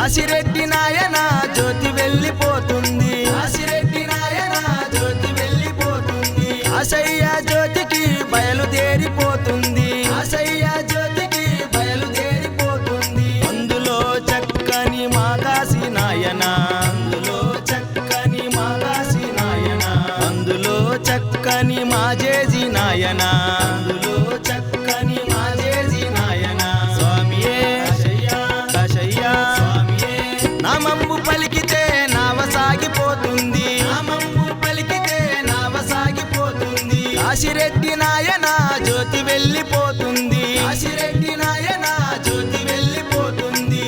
కాశిరెడ్డి నాయన జ్యోతి వెళ్ళిపోతుంది, కాశిరెడ్డి నాయన జ్యోతి వెళ్ళిపోతుంది. ఆశయ్య జ్యోతికి బయలుదేరిపోతుంది, ఆశయ్య జ్యోతికి బయలుదేరిపోతుంది. అందులో చక్కని మా కాశీ నాయన, అందులో చక్కని మా కాశీ నాయన, అందులో చక్కని మా జేజీ నాయన, అందులో చక్కని మా జేజీ నాయన. స్వామియే కాశయ్య స్వామియే. నామంబు పలికితే నావ సాగిపోతుంది, నామంబు పలికితే నావ సాగిపోతుంది. కాశిరెడ్డి నాయన జ్యోతి వెళ్ళిపోతుంది, కాశిరెడ్డి నాయన జ్యోతి వెళ్ళిపోతుంది.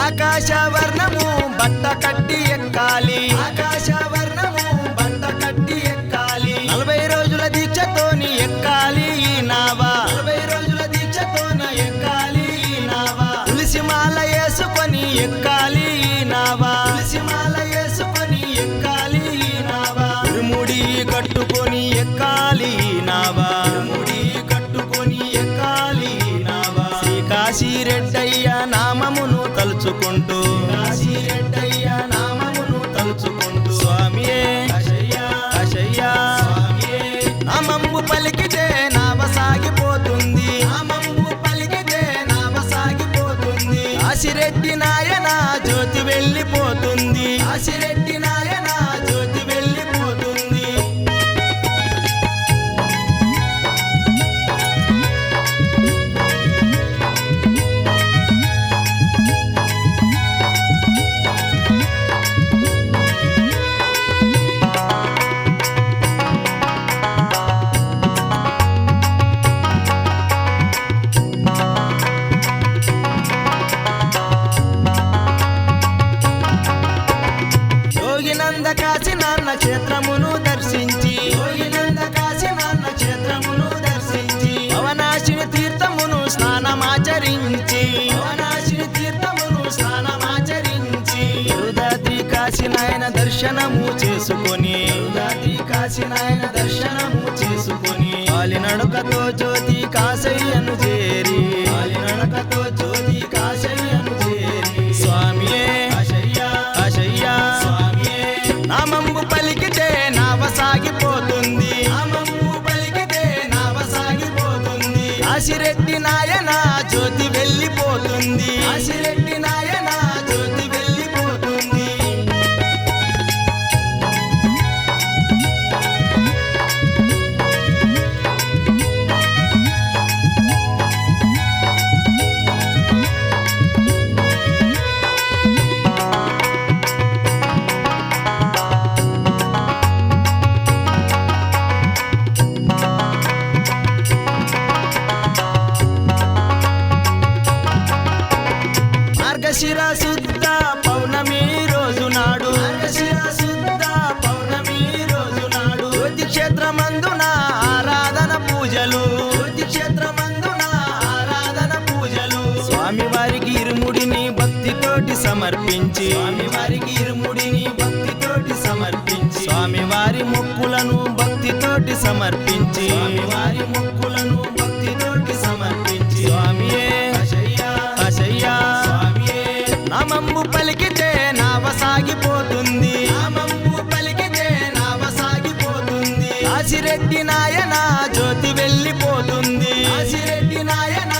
ఆకాశవర్ణము బట్ట కట్టి ఎక్కాలి, ఆకాశవర్ణము బట్ట కట్టి ఎక్కాలి. 40 రోజుల దీక్షతోని ఎక్కాలి ఈ నావ, 40 రోజుల దీక్షతోన ఎక్కాలి ఈ నావ. తులసిమాల వేసుకొని ఎక్కాలి ఈ నావ, తులసిమాల వేసుకొని ఎక్కాలి ఈ నావ. ఇరుముడి కట్టుకొని ఎక్కాలి ఈ నావ, ఇరుముడి కట్టుకొని ఎక్కాలి ఈ నావ. శ్రీ కాశిరెడ్డయ్య నామమును తలుచుకుంటూ, కాశిరెడ్డయ్య నామమును తలుచుకుంటూ. స్వామియే కాశయ్య స్వామియే. నామంబు పలికితే నావ సాగిపోతుంది, నామంబు పలికితే నావ సాగిపోతుంది. కాశిరెడ్డి నాయన జ్యోతి వెళ్ళిపోతుంది, కాశిరెడ్డి నాయన జ్యోతి వెళ్ళిపోతుంది. యోగినంద కాశీ నాన్న క్షేత్రమును దర్శించి, యోగినంద కాశీ నాన్న క్షేత్రమును దర్శించి. భవనాశిని తీర్థమును స్నానమాచరించి, భవనాశిని తీర్థమును స్నానమాచరించి. రుదాద్రి కాశీ నాయన దర్శనము చేసుకొని, రుదాద్రి కాశీ నాయన దర్శనము చేసుకొని. ఆలినడకతో జ్యోతి కాశయ్యను చేరి, ఆలినడకతో జ్యోతి కాశయ్యను చేరి. స్వామియే కాశయ్య స్వామియే. నామంబు పలికితే నావ సాగిపోతుంది, నామంబు పలికితే నావ సాగిపోతుంది. కాశిరెడ్డి నాయన జ్యోతి వెళ్ళిపోతుంది, కాశిరెడ్డి నాయన జ్యోతి వెళ్ళిపోతుంది. మార్గశిర శుద్ధ పౌర్ణమి రోజు నాడు, మార్గశిర శుద్ధ పౌర్ణమి రోజు నాడు. జ్యోతి క్షేత్రమందున ఆరాధన పూజలు, జ్యోతి క్షేత్రమందున ఆరాధన పూజలు. స్వామివారికి ఇరుముడిని భక్తితోటి సమర్పించి, స్వామివారికి ఇరుముడిని భక్తితోటి సమర్పించి. స్వామివారి మొక్కులను భక్తితోటి సమర్పించి, స్వామివారి మొక్కులను భక్తితోటి సమర్పించి. స్వామియే కాశయ్య స్వామియే. నామంబు పలికితే నావ సాగిపోతుంది, నామంబు పలికితే నావ సాగిపోతుంది. కాశిరెడ్డి నాయన జ్యోతి వెళ్ళిపోతుంది, కాశిరెడ్డి నాయన